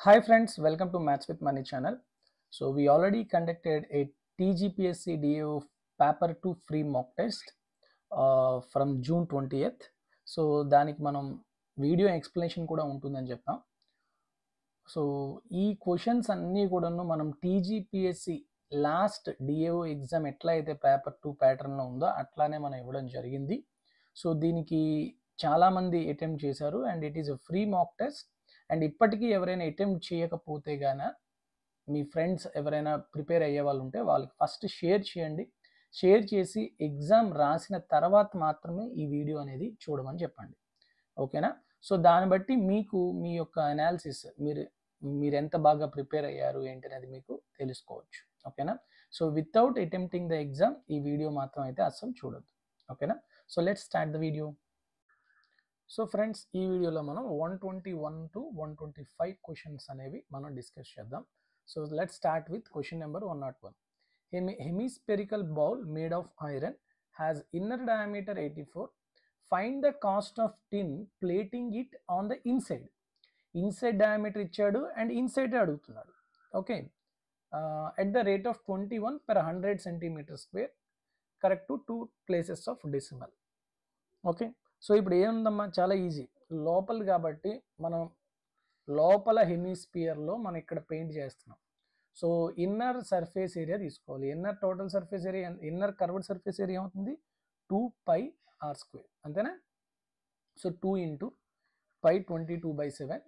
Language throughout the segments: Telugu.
Hi friends, welcome to Maths with Money channel. So we already conducted a TGPSC DAO paper 2 free mock test from June 20th. So దానికి మనం వీడియో ఎక్స్ప్లెనేషన్ కూడా ఉంటుందని చెప్పాం. సో ఈ క్వశ్చన్స్ అన్నీ కూడాను మనం టీజీపీఎస్సి లాస్ట్ డిఏఓ ఎగ్జామ్ ఎట్లా అయితే పేపర్ 2 ప్యాటర్న్లో ఉందో అట్లానే మనం ఇవ్వడం జరిగింది. సో దీనికి చాలామంది అటెంప్ట్ చేశారు and it is a free mock test. And ఇప్పటికీ ఎవరైనా అటెంప్ట్ చేయకపోతే గాన మీ ఫ్రెండ్స్ ఎవరైనా ప్రిపేర్ అయ్యే వాళ్ళు ఉంటే వాళ్ళకి ఫస్ట్ షేర్ చేయండి. షేర్ చేసి ఎగ్జామ్ రాసిన తర్వాత మాత్రమే ఈ వీడియో అనేది చూడమని చెప్పండి. ఓకేనా? సో దాన్ని బట్టి మీకు మీ యొక్క అనాలిసిస్ మీరు ఎంత బాగా ప్రిపేర్ అయ్యారు ఏంటి అనేది మీకు తెలుసుకోవచ్చు. ఓకేనా? So without attempting the exam ఈ వీడియో మాత్రం అయితే అస్సలు చూడొద్దు. ఓకేనా? So let's start the video. So friends, ఈ వీడియోలో మనం 121 to 125 క్వశ్చన్స్ అనేవి మనం డిస్కస్ చేద్దాం. So let's start with question number 101. Hemispherical bowl made of iron has inner diameter 84. Find the cost of tin plating it on the inside. Inside diameter ఇచ్చాడు అండ్ ఇన్సైడ్ అడుగుతున్నాడు. Okay, at the rate of 21 per 100 centimeter square, correct to 2 places of decimal. Okay, so ఇప్పుడు ఏముందమ్మా, చాలా ఈజీ. లోపల కాబట్టి మనం లోపల హెమిస్పియర్లో మనం ఇక్కడ పెయింట్ చేస్తున్నాం. సో ఇన్నర్ సర్ఫేస్ ఏరియా తీసుకోవాలి. Inner total surface area, inner curved surface area అవుతుంది 2πr², అంతేనా? So 2 into π 22/7.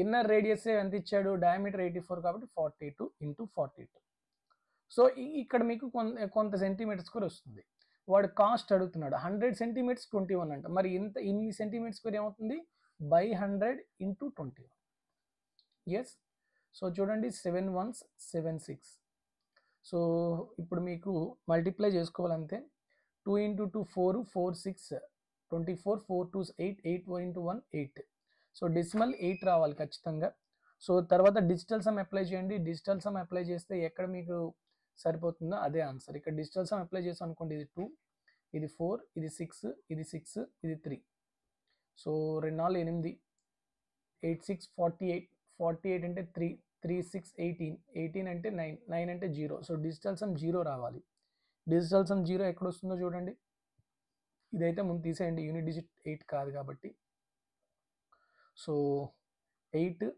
ఇన్నర్ రేడియస్ ఎంత ఇచ్చాడు? డయామీటర్ 84 కాబట్టి 42 ఇంటూ 42. సో ఇక్కడ మీకు కొంత సెంటీమీటర్ స్క్వేర్ వస్తుంది. వాడు కాస్ట్ అడుగుతున్నాడు 100 సెంటీమీటర్స్ 21 అంట. మరి ఇన్ని సెంటీమీటర్ స్క్వేర్ ఏమవుతుంది? By 100 into 21. ఎస్. సో చూడండి, 7 1s 76. సో ఇప్పుడు మీకు మల్టిప్లై చేసుకోవాలంతే. 2 into 2 4, 4 6 24, 4 2s 8, 8 into 1 8. So decimal 8 రావాలి ఖచ్చితంగా. సో తర్వాత డిజిటల్ సమ్ అప్లై చేయండి. డిజిటల్ సమ్ అప్లై చేస్తే ఎక్కడ మీకు సరిపోతుందో అదే ఆన్సర్. ఇక్కడ డిజిటల్ సమ్ అప్లై చేసాం అనుకోండి, ఇది 2, ఇది 4, ఇది 6, ఇది 6, ఇది 3. సో 2 4 8, 8 6 48, 48 అంటే 3, 3 6 18, 18 అంటే 9, 9 అంటే 0. సో డిజిటల్ సమ్ 0 రావాలి. డిజిటల్ సమ్ 0 ఎక్కడ వస్తుందో చూడండి. ఇదైతే ముందు తీసేయండి, యూనిట్ డిజిట్ 8 కాదు కాబట్టి. సో 8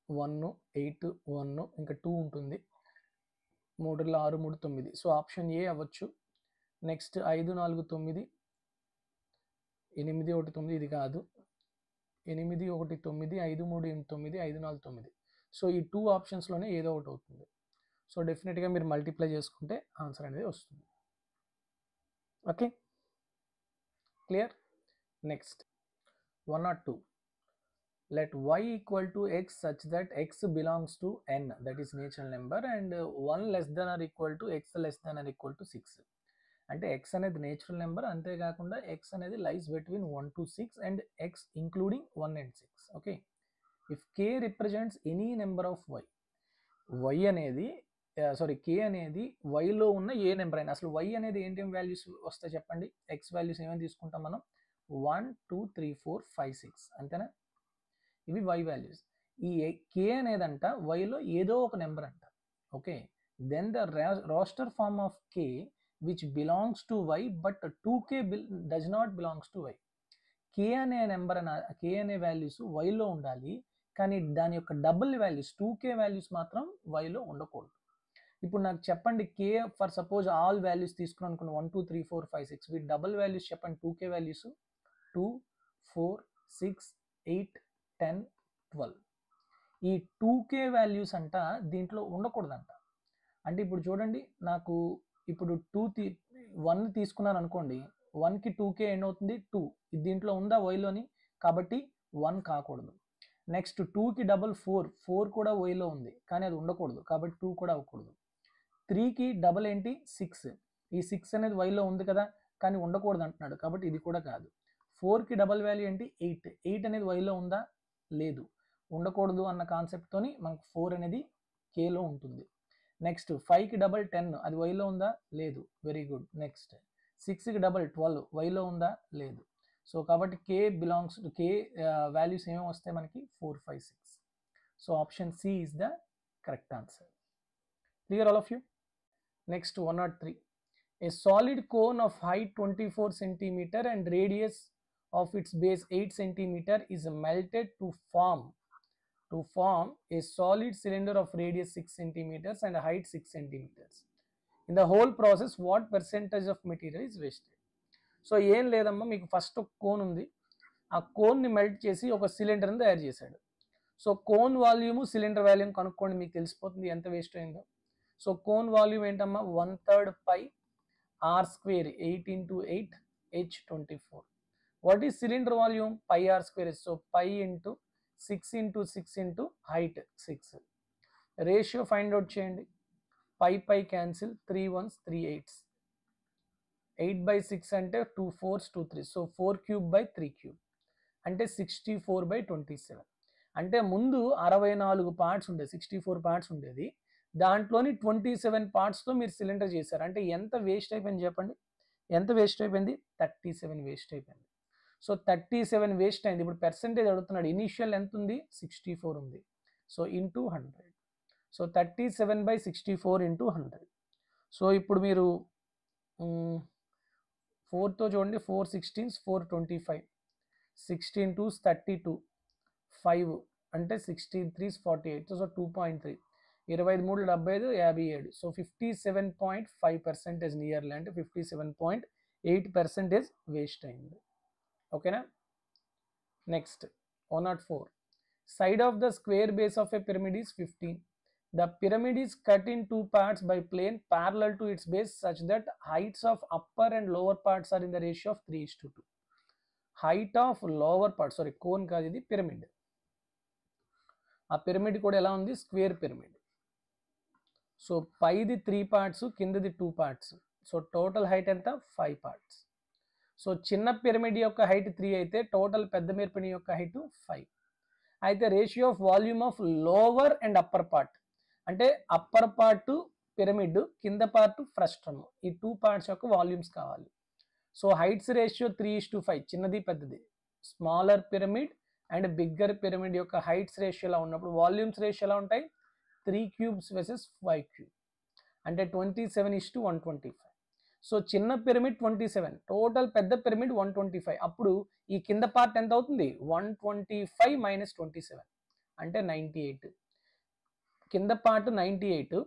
1 8 1 ఇంకా 2 ఉంటుంది. 3 6 3 9. సో ఆప్షన్ ఏ అవ్వచ్చు. నెక్స్ట్ 5 4 9, 8 1 9, ఇది కాదు. 8 1 9, 5 3 9, 5 4 9. సో ఈ 2 ఆప్షన్స్లోనే ఏదో ఒకటి అవుతుంది. సో డెఫినెట్గా మీరు మల్టిప్లై చేసుకుంటే ఆన్సర్ అనేది వస్తుంది. Okay, clear? Next 102. Let y equal to x such that x belongs to n, that is natural number, and 1 less than or equal to x less than or equal to 6. అంటే x అనేది నేచురల్ నెంబర్, అంతేకాకుండా x అనేది lies between 1 to 6 and x including 1 and 6. Okay, if k represents any number of y అనేది k అనేది yలో ఉన్న ఏ నెంబర్ అయినా. అసలు y అనేది ఏంటి వాల్యూస్ వస్తాయి చెప్పండి? x వాల్యూస్ ఏమైనా తీసుకుంటాం మనం? 1 2 3 4 5 6, అంతేనా? ఇవి y వాల్యూస్. ఈ k అనేదంట yలో ఏదో ఒక నెంబర్ అంట. Okay, then the roster form of k which belongs to y but 2k does not belongs to y. k అనే నెంబర్ k అనే వాల్యూస్ yలో ఉండాలి, కానీ దాని యొక్క డబుల్ వాల్యూస్ 2k వాల్యూస్ మాత్రం yలో ఉండకూడదు. ఇప్పుడు నాకు చెప్పండి, k for suppose all values తీసుకుని అనుకున్న 1 2 3 4 5 6, వీటి డబుల్ వాల్యూస్ చెప్పండి. 2k values 2 4 6 8 10 12. ఈ 2k వాల్యూస్ అంట దీంట్లో ఉండకూడదంట. అంటే ఇప్పుడు చూడండి, నాకు ఇప్పుడు 1 తీసుకున్నాను అనుకోండి, 1కి 2k ఎండ్ అవుతుంది 2. ఇది దీంట్లో ఉందా వైలోని? కాబట్టి 1 కాకూడదు. నెక్స్ట్ 2కి డబల్ 4, 4 కూడా వైలో ఉంది కానీ అది ఉండకూడదు కాబట్టి 2 కూడా అవ్వకూడదు. 3కి డబల్ ఏంటి? 6, ఈ 6 అనేది వైలో ఉంది కదా కానీ ఉండకూడదు అంటున్నాడు కాబట్టి ఇది కూడా కాదు. 4కి డబల్ వాల్యూ ఏంటి? 8, 8 అనేది వైలో ఉందా? లేదు, ఉండకూడదు అన్న కాన్సెప్ట్తోని మనకు 4 అనేది కేలో ఉంటుంది. నెక్స్ట్ 5కి డబల్ 10, అది వైలో ఉందా? లేదు, వెరీ గుడ్. నెక్స్ట్ 6కి డబల్ 12, వైలో ఉందా? లేదు. సో కాబట్టి k belongs to k values ఏమేమి వస్తాయి మనకి? 4 5 6. So option C is the correct answer. Clear all of you? Next 103. A solid cone of height 24 centimeter and radius of its base 8 centimeter is melted to form a solid cylinder of radius 6 centimeters and height 6 centimeters. In the whole process, what percentage of material is wasted? So ఏం లేదమ్మా, మీకు ఫస్ట్ ఒక కోన్ ఉంది, ఆ కోన్ని మెల్ట్ చేసి ఒక సిలిండర్ని తయారు చేశాడు. So cone volume cylinder volume కనుక్కోండి, మీకు తెలిసిపోతుంది ఎంత వేస్ట్ అయిందో. సో కోన్ వాల్యూమ్ ఏంటమ్మా, 1/3 పై r square 8 into 8 h24. What is cylinder volume? Pi r square. So pi into 6 into 6 into height 6. Ratio find out cheyandi. Pi cancel, 3 ones 3 8s. 8 by 6 ante 2 4s 2 3. So 4 cube by 3 cube ante 64 by 27. అంటే ముందు 64 పార్ట్స్ ఉండేది, 64 పార్ట్స్ ఉండేది, దాంట్లోని 27 పార్ట్స్తో మీరు సిలిండర్ చేశారు. అంటే ఎంత వేస్ట్ అయిపోయింది చెప్పండి, ఎంత వేస్ట్ అయిపోయింది? 37 వేస్ట్ అయిపోయింది. సో 37 వేస్ట్ అయింది. ఇప్పుడు పర్సెంటేజ్ అడుగుతున్నాడు, ఇనీషియల్ ఎంత ఉంది? 64 ఉంది. So into 100. So 37/64 into 100. So ఇప్పుడు మీరు 4తో చూడండి, 4 16s 425, 16 2s 32, 5 అంటే 16 3s 48. సో 2.3, 25 3 75, 57. సో 57.5% నియర్లీ, అంటే 57.8% వేస్ట్ అయింది. ఓకేనా? Next 104. Side of the square base of a pyramid is 15. The pyramid is cut in 2 parts by plane parallel to its base such that heights of upper and lower parts are in the ratio of 3:2. Height of lower part, sorry, cone కాదు ఇది, పిరమిడ్. ఆ పిరమిడ్ కూడా ఎలా ఉంది? Square pyramid. సో పైది 3 పార్ట్స్, కిందది 2 పార్ట్స్. సో టోటల్ హైట్ ఎంత? 5 పార్ట్స్. సో చిన్న పిరమిడ్ యొక్క హైట్ 3 అయితే టోటల్ పెద్ద పిరమిడ్ యొక్క హైట్ 5. అయితే ratio of volume of lower and upper part, అంటే అప్పర్ పార్ట్ పిరమిడ్, కింద పార్ట్ ఫ్రస్ట్రమ్, ఈ 2 పార్ట్స్ యొక్క వాల్యూమ్స్ కావాలి. సో హైట్స్ రేషియో 3:5, చిన్నది పెద్దది. Smaller pyramid and bigger pyramid యొక్క హైట్స్ రేషియోలా ఉన్నప్పుడు వాల్యూమ్స్ రేషియో ఎలా ఉంటాయి? 3 cubes వర్సెస్ 5 cube, అంటే 27:125. సో చిన్న పిరమిడ్ 27, టోటల్ పెద్ద పిరమిడ్ 125. అప్పుడు ఈ కింద పార్ట్ ఎంత అవుతుంది? 125 - 27 అంటే 98. కింద పార్ట్ 98,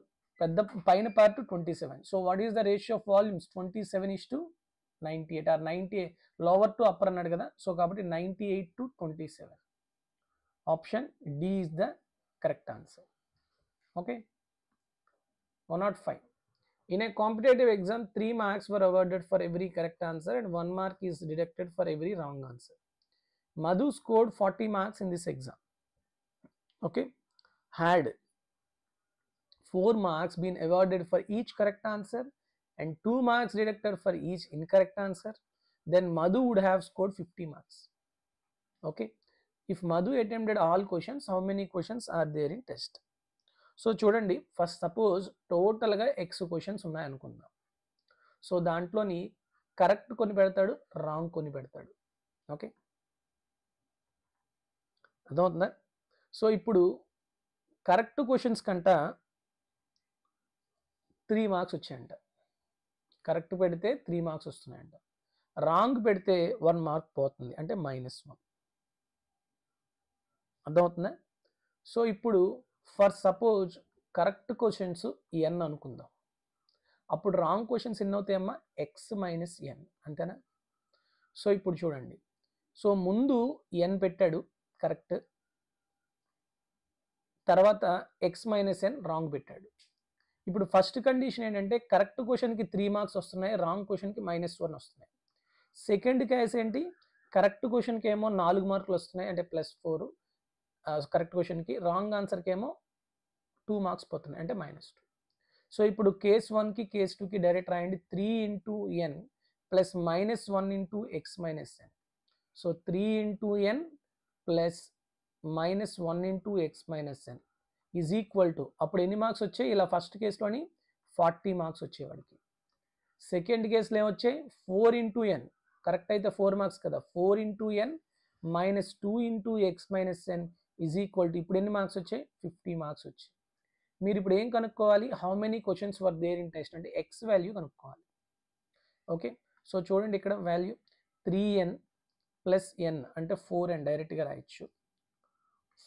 పెద్ద పైన part 27. So what is the ratio of volumes? 27:98 or 98, lower to upper అన్నాడు కదా. సో కాబట్టి 98:27. Option D is the correct answer. Okay. 105. In a competitive exam, 3 marks were awarded for every correct answer and 1 mark is deducted for every wrong answer. Madhu scored 40 marks in this exam. Okay. Had 4 marks been awarded for each correct answer and 2 marks deducted for each incorrect answer, then Madhu would have scored 50 marks. Okay. If Madhu attempted all questions, how many questions are there in test? So చూడండి, ఫస్ట్ సపోజ్ టోటల్గా ఎక్స్ క్వశ్చన్స్ ఉన్నాయనుకుందాం. సో దాంట్లోని కరెక్ట్ కొన్ని పెడతాడు, రాంగ్ కొన్ని పెడతాడు. ఓకే, అర్థమవుతుందా? సో ఇప్పుడు కరెక్ట్ క్వశ్చన్స్ కంట 3 మార్క్స్ వచ్చాయంట. కరెక్ట్ పెడితే 3 మార్క్స్ వస్తున్నాయంట. రాంగ్ పెడితే 1 మార్క్ పోతుంది, అంటే -1. అర్థమవుతుందా? సో ఇప్పుడు for suppose correct questions n అనుకుందాం. అప్పుడు రాంగ్ క్వశ్చన్స్ ఎన్ని అవుతాయమ్మా? x - n, అంతేనా? సో ఇప్పుడు చూడండి, సో ముందు n పెట్టాడు కరెక్ట్, తర్వాత x - n రాంగ్ పెట్టాడు. ఇప్పుడు ఫస్ట్ కండిషన్ ఏంటంటే కరెక్ట్ క్వశ్చన్కి 3 మార్క్స్ వస్తున్నాయి, రాంగ్ క్వశ్చన్కి -1 వస్తున్నాయి. సెకండ్ కేస్ ఏంటి? కరెక్ట్ క్వశ్చన్కి ఏమో 4 మార్కులు వస్తున్నాయి, అంటే +4 కరెక్ట్ క్వశ్చన్కి, రాంగ్ ఆన్సర్కి ఏమో 2 మార్క్స్ పోతున్నాయి, అంటే -2. సో ఇప్పుడు కేస్ 1కి కేస్ 2కి డైరెక్ట్ రాయండి. 3 × n plus -1 × x - n. So 3 × n plus -1 × x - n is equal to, అప్పుడు ఎన్ని మార్క్స్ వచ్చాయి? ఇలా ఫస్ట్ కేసులోని 40 మార్క్స్ వచ్చేవాడికి. సెకండ్ కేసులో ఏమొచ్చాయి? 4 × n, కరెక్ట్ అయితే 4 మార్క్స్ కదా, 4 × n -2 × x - n is equal to, ఇప్పుడు ఎన్ని మార్క్స్ వచ్చాయి? 50 మార్క్స్ వచ్చాయి. మీరు ఇప్పుడు ఏం కనుక్కోవాలి? How many questions were there in test అంటే ఎక్స్ వాల్యూ కనుక్కోవాలి. ఓకే, సో చూడండి ఇక్కడ వాల్యూ 3n ప్లస్ ఎన్ అంటే 4n డైరెక్ట్గా రాయొచ్చు.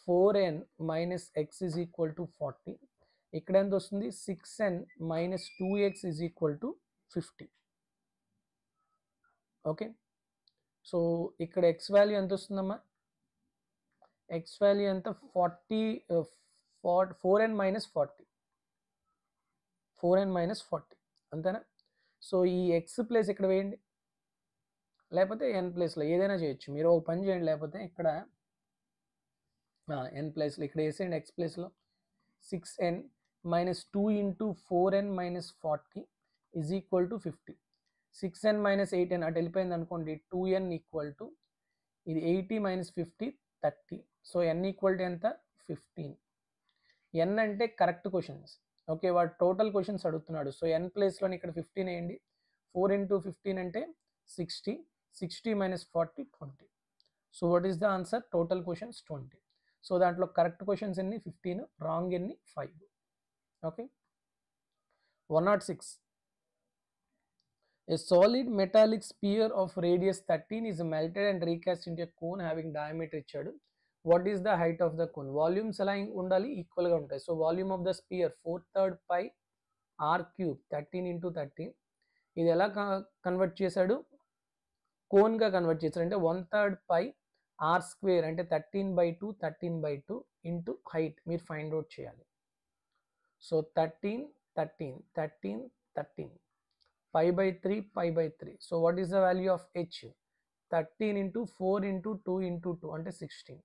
4n minus X is equal to 40. ఇక్కడ ఎంత వస్తుంది? 6n minus 2x is equal to 50. Okay, so ఇక్కడ ఎక్స్ వాల్యూ ఎంత వస్తుందమ్మా? ఎక్స్ వాల్యూ ఎంత? 4n మైనస్ 40, 4n మైనస్ 40 అంతేనా? సో ఈ ఎక్స్ ప్లేస్ ఇక్కడ వేయండి, లేకపోతే ఎన్ ప్లేస్లో ఏదైనా చేయొచ్చు. మీరు ఒక పని చేయండి, లేకపోతే ఇక్కడ ఎన్ ప్లేస్లో ఇక్కడ వేసేయండి. ఎక్స్ ప్లేస్లో 6n minus 2 into 4n minus 40 is equal to 50. 6n minus 8n అటు వెళ్ళిపోయింది అనుకోండి. 2n ఈక్వల్ టు ఇది 80 minus 50 30. So n equal to ఎంత? 15. n అంటే కరెక్ట్ క్వశ్చన్స్. ఓకే, వాడు టోటల్ క్వశ్చన్స్ అడుగుతున్నాడు. సో n ప్లేస్లో ఇక్కడ 15 వేయండి. 4 ఇంటూ 15 అంటే 60. 60 minus 40 20. So what is the answer? Total questions 20. So దాంట్లో కరెక్ట్ క్వశ్చన్స్ ఎన్ని? 15, రాంగ్ ఎన్ని? 5. Okay, 106. A solid metallic sphere of radius 13 is melted and recast into a cone having diameter ఇచ్చాడు. What is the height of the cone? Volumes ఎలా ఉండాలి? ఈక్వల్గా ఉంటాయి. So volume of the sphere 4/3 pi r cube 13 into 13. ఇది ఎలా కన్వర్ట్ చేశాడు? కోన్గా కన్వర్ట్ చేశాడు. అంటే 1/3 పై r స్క్వేర్ అంటే 13/2 13/2 ఇంటూ హైట్ మీరు ఫైండ్ అవుట్ చేయాలి. So 13 13 13 13 pi by 3 pi by 3. So what is the value of h? 13 into 4 into 2 into 2 అంటే 16.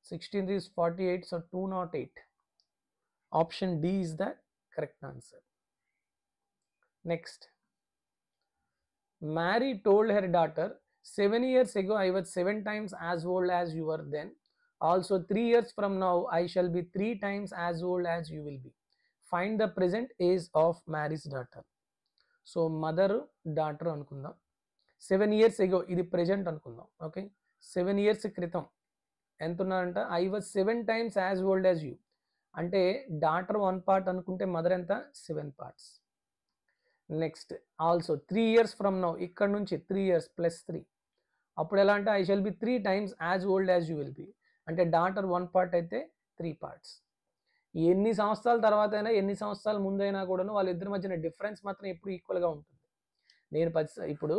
16 is 48. So 208. Option D is the correct answer. Next, Mary told her daughter, 7 years ago I was 7 times as old as you were then. Also 3 years from now I shall be 3 times as old as you will be. Find the present age of Mary's daughter. So mother daughter అనుకుందాం. 7 years ఎగో ఇది ప్రెజెంట్ అనుకుందాం. ఓకే, 7 years క్రితం ఎంత ఉన్నారంట? I was 7 times as old as you అంటే డాటర్ 1 part అనుకుంటే మదర్ ఎంత? 7 parts. Next also 3 years from now, ఇక్కడ నుంచి 3 years ప్లస్ 3 అప్పుడు ఎలా అంటే I shall be 3 times as old as you will be అంటే డాటర్ 1 part అయితే 3 parts. ఎన్ని సంవత్సరాల తర్వాత అయినా ఎన్ని సంవత్సరాల ముందైనా కూడాను వాళ్ళిద్దరి మధ్యన డిఫరెన్స్ మాత్రం ఎప్పుడు ఈక్వల్గా ఉంటుంది. నేను ఇప్పుడు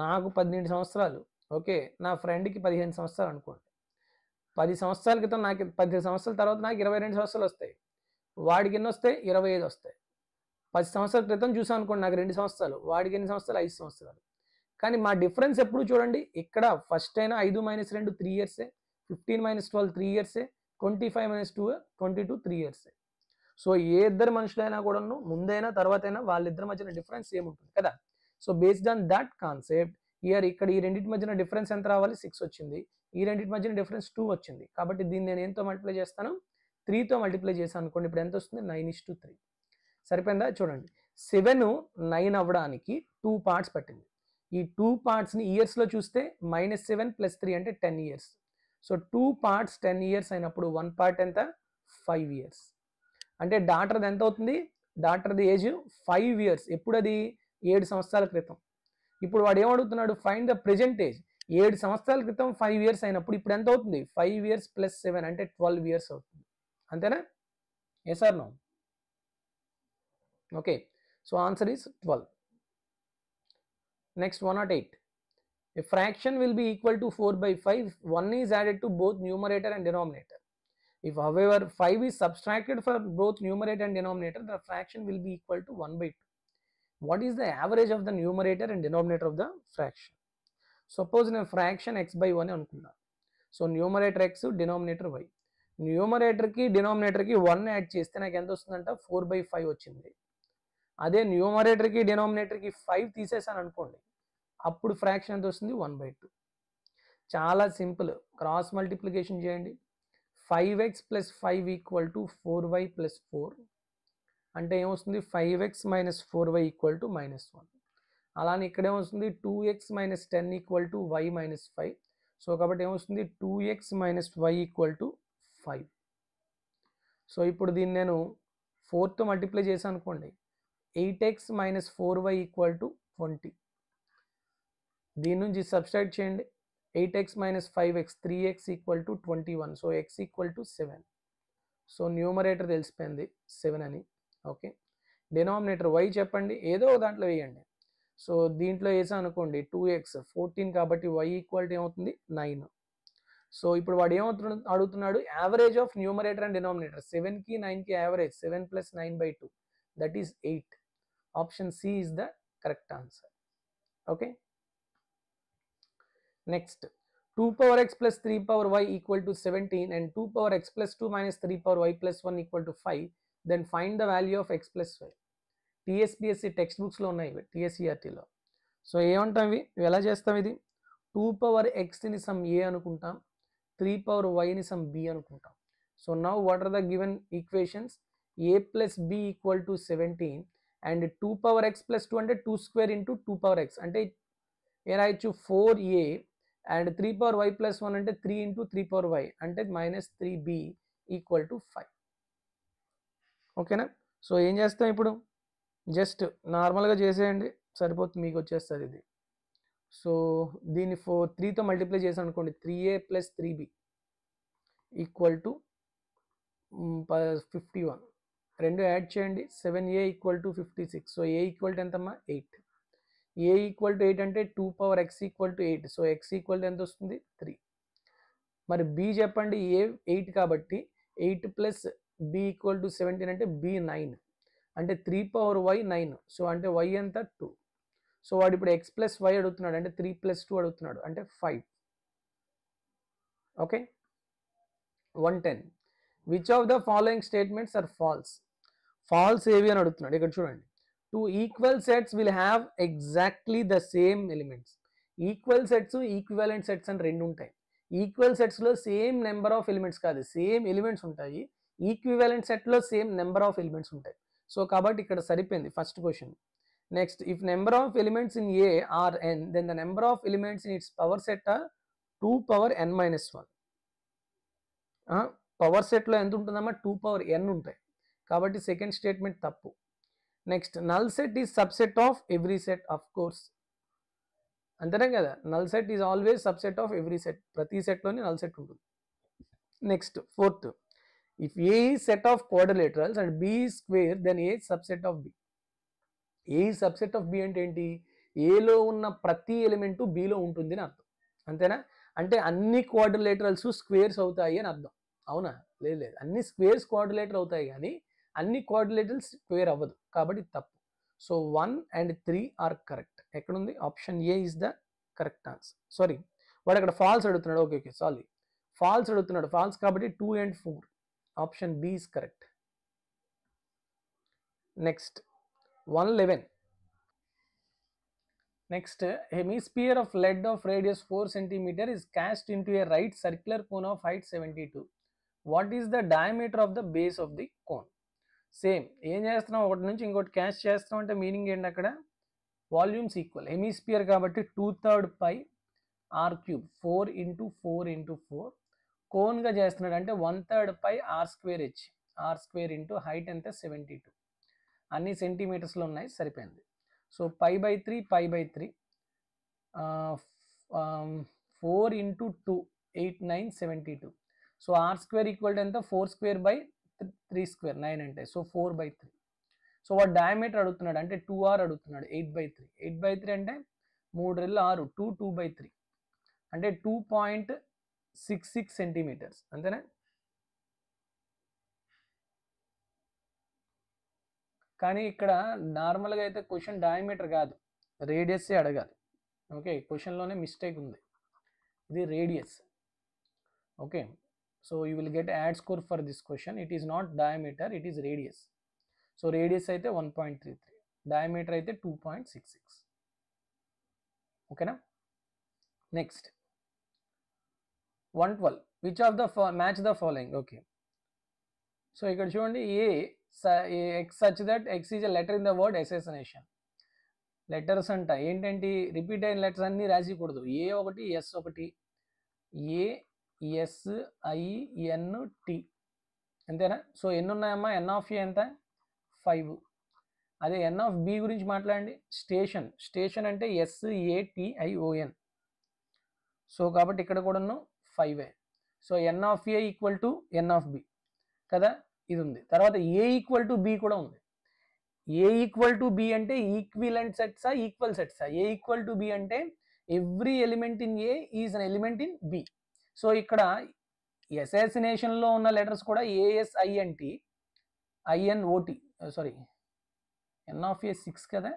నాకు 18 సంవత్సరాలు, ఓకే, నా ఫ్రెండ్కి 15 సంవత్సరాలు అనుకోండి. 10 సంవత్సరాల క్రితం నాకు 10 సంవత్సరాల తర్వాత నాకు 22 సంవత్సరాలు వస్తాయి. వాడికి ఎన్ని వస్తాయి? 25 వస్తాయి. 10 సంవత్సరాల క్రితం చూసాను అనుకోండి, నాకు 2 సంవత్సరాలు, వాడికి ఎన్ని సంవత్సరాలు? 5 సంవత్సరాలు. కానీ మా డిఫరెన్స్ ఎప్పుడు చూడండి, ఇక్కడ ఫస్ట్ అయినా 5 - 2 3 years, 15 - 12 3 years, 25 - 2 22 3 years. సో ఏ ఇద్దరు మనుషులైనా కూడాను ముందైనా తర్వాత అయినా వాళ్ళిద్దరి మధ్యన డిఫరెన్స్ ఏముంటుంది కదా. So based on that concept year ఇక్కడ ఈ రెండింటి మధ్యన డిఫరెన్స్ ఎంత రావాలి? 6 వచ్చింది. ఈ రెండింటి మధ్యన డిఫరెన్స్ 2 వచ్చింది. కాబట్టి దీన్ని నేను ఏంతో మల్టిప్లై చేస్తాను? 3తో మల్టిప్లై చేశాను అనుకోండి. ఇప్పుడు ఎంత వస్తుంది? 9:3. సరిపోయిందా? చూడండి, 7 9 అవ్వడానికి 2 parts పట్టింది. ఈ 2 partsని ఇయర్స్లో చూస్తే -7 + 3 అంటే 10 years. సో 2 parts 10 years అయినప్పుడు 1 part ఎంత? 5 years. అంటే డాటర్ది ఎంత అవుతుంది? డాటర్ది ఏజ్ 5 years. ఎప్పుడు అది? 7 సంవత్సరాల క్రితం. ఇప్పుడు వాడు ఏమడుగుతున్నాడు? Find the present age. 7 సంవత్సరాల క్రితం 5 years అయినప్పుడు ఇప్పుడు ఎంత అవుతుంది? 5 years + 7 అంటే 12 years అవుతుంది. అంతేనా? Yes or no? Okay, so answer is 12. Next 108. A fraction will be equal to 4/5 if 1 is added to both numerator and denominator. If however 5 is subtracted from both numerator and denominator, the fraction will be equal to 1/2. What is the average of the numerator and denominator of the fraction? Suppose in a fraction x/1 అనుకుందాం. So numerator x, denominator y. న్యూమరేటర్కి డినామినేటర్కి 1 add చేస్తే నాకు ఎంత వస్తుందంట? 4/5 వచ్చింది. అదే న్యూమరేటర్కి డినామినేటర్కి 5 తీసేసాను అనుకోండి, అప్పుడు ఫ్రాక్షన్ ఎంత వస్తుంది? 1/2. చాలా సింపుల్. క్రాస్ మల్టిప్లికేషన్ చేయండి. 5x + 5 = 4y + 4 అంటే ఏమొస్తుంది? 5x - 4y = -1. అలానే ఇక్కడ ఏమొస్తుంది? 2x - 10 = y - 5. సో కాబట్టి ఏమొస్తుంది? 2x - y = 5. సో ఇప్పుడు దీన్ని నేను 4తో మల్టిప్లై చేశాను అనుకోండి, 8x - 4y = 20. దీని నుంచి సబ్స్ట్రాక్ట్ చేయండి, 8x - 5x 3x = 21. So x = 7. So numerator తెలిసిపోయింది 7 అని. ఓకే, డినామినేటర్ y చెప్పండి, ఏదో ఒక దాంట్లో వేయండి. సో దీంట్లో వేసాను అనుకోండి 2x 14 కాబట్టి y = ఏమవుతుంది 9. సో ఇప్పుడు వాడు అడుగుతున్నాడు average of numerator and denominator. 7కి 9కి average 7 + 9/2 that is 8. Option C is the correct answer. Okay, next 2x + 3y = 17 and 2x + 2 - 3y + 1 = 5. Then find the value of x + y. TSPSC text బుక్స్లో ఉన్నాయి ఇవి, టీఎస్సిఆర్టీలో. సో ఏమంటాం ఇవి ఎలా చేస్తాం? ఇది 2x సమ్ ఏ అనుకుంటాం, 3y సమ్ బి అనుకుంటాం. So now what are the given equations? a + b = 17 and 2x + 2 అంటే 2² × 2x అంటే ఏ రాయొచ్చు 4a అండ్ 3y + 1 అంటే 3 × 3y అంటే -3b = 5. ఓకేనా? సో ఏం చేస్తాం ఇప్పుడు? జస్ట్ నార్మల్గా చేసేయండి సరిపోతుంది, మీకు వచ్చేస్తుంది ఇది. సో దీన్ని 3తో మల్టిప్లై చేసాం అనుకోండి, 3a + 3b = 51. రెండు యాడ్ చేయండి, 7a = 56. సో a = ఎంతమ్మా 8. a = 8 అంటే 2x = 8. సో x = ఎంత వస్తుంది 3. మరి b చెప్పండి, a 8 కాబట్టి 8 + b = 17 అంటే b 9 అంటే 3y 9. సో అంటే y ఎంత 2. సో వాడు ఇప్పుడు x + y అడుగుతున్నాడు అంటే 3 + 2 అడుగుతున్నాడు అంటే 5. Okay, 110. Which of the following statements are false? False ఏవి అని అడుగుతున్నాడు. ఇక్కడ చూడండి, 2 equal sets will have exactly the same elements. Equal sets, equivalent sets అని రెండు ఉంటాయి. ఈక్వల్ సెట్స్లో సేమ్ నెంబర్ ఆఫ్ ఎలిమెంట్స్ కాదు, సేమ్ ఎలిమెంట్స్ ఉంటాయి. ఈక్వివలెంట్ సెట్లో సేమ్ నెంబర్ ఆఫ్ ఎలిమెంట్స్ ఉంటాయి. సో కాబట్టి ఇక్కడ సరిపోయింది first question. Next, if number of elements in A are n, then the number of elements in its power set are 2n - 1. Power సెట్లో ఎంత ఉంటుందమ్మా 2n ఉంటాయి కాబట్టి సెకండ్ స్టేట్మెంట్ తప్పు. Next, null set is subset of every set. Of course అంతేనే కదా, null set is always subset of every set. ప్రతి సెట్లోని నల్ సెట్ ఉంటుంది. Next, fourth, if A is set of quadrilaterals and B is square then A is subset of B. A is subset of B అంటే ఏంటి? ఏలో ఉన్న ప్రతి ఎలిమెంటు బిలో ఉంటుంది అని అర్థం. అంతేనా? అంటే అన్ని క్వాడ్రిలేటరల్స్ స్క్వేర్స్ అవుతాయి అని అర్థం. అవునా? లేదు, అన్ని స్క్వేర్స్ క్వాడ్రిలేటర్ అవుతాయి కానీ అన్ని క్వాడ్రిలేటరల్స్ స్క్వేర్ అవ్వదు కాబట్టి తప్పు. So 1 and 3 are correct. ఎక్కడుంది? Option A is the correct answer. Sorry, వాడు అక్కడ ఫాల్స్ అడుగుతున్నాడు. ఓకే, సారీ, ఫాల్స్ అడుగుతున్నాడు. ఫాల్స్ కాబట్టి 2 and 4. Option B is correct. Next, 111. Next, a hemisphere of lead of radius 4 cm is cast into a right circular cone of height 72. What is the diameter of the base of the cone? Same ఏం చేస్తున్నాం, ఒకటి నుంచి ఇంకోటి క్యాష్ చేస్తున్నాం అంటే మీనింగ్ ఏంటి? అక్కడ వాల్యూమ్స్ ఈక్వల్. హెమిస్పియర్ కాబట్టి 2/3 π r³ 4 × 4 × 4. కోన్గా చేస్తున్నాడు అంటే 1/3 π r²h. r² × హైట్ ఎంత 72. అన్ని సెంటీమీటర్స్లో ఉన్నాయి, సరిపోయింది. సో π/3 π/3 4 × 2 8 9 72. సో r² ఎంత 4² / 3² 9 అంటే సో 4/3. సో వాడు డయామీటర్ అడుగుతున్నాడు అంటే 2r అడుగుతున్నాడు. 8/3 8/3 అంటే 3 రెళ్ళు 6 2 2/3 అంటే 2.66 సెంటీమీటర్స్. అంతేనా? కానీ ఇక్కడ నార్మల్గా అయితే క్వశ్చన్ డయామీటర్ కాదు, రేడియస్సే అడగాలి. ఓకే, క్వశ్చన్లోనే మిస్టేక్ ఉంది, ఇది radius. Okay, so you will get add score for this question. It is not diameter, it is radius. So radius అయితే 1.33, డయామీటర్ అయితే 2.66. ఓకేనా? Next, 112. Which of the match the following. Okay, so ఇక్కడ చూడండి, x such that x is a letter in the word assassination. Letters అంట ఏంటంటే రిపీట్ అయిన లెటర్స్ అన్ని రాసికూడదు. ఏ ఒకటి, ఎస్ ఒకటి, ఏ SINT అంతేనా? సో ఎన్ని ఉన్నాయమ్మా? N ఆఫ్ ఏ ఎంత? 5. అదే N ఆఫ్ B గురించి మాట్లాడండి. స్టేషన్ అంటే SATION. సో కాబట్టి ఇక్కడ కూడాను 5. So N of A equal to N of B కదా, ఇది ఉంది. తర్వాత A ఈక్వల్ టు B కూడా ఉంది. A ఈక్వల్ టు B అంటే ఈక్విలెంట్ సెట్సా, ఈక్వల్ సెట్సా? A ఈక్వల్ టు B అంటే every element in A is an element in B. So ఇక్కడ అసాసినేషన్లో ఉన్న లెటర్స్ కూడా ASINT, INOT, sorry N of A 6 కదా,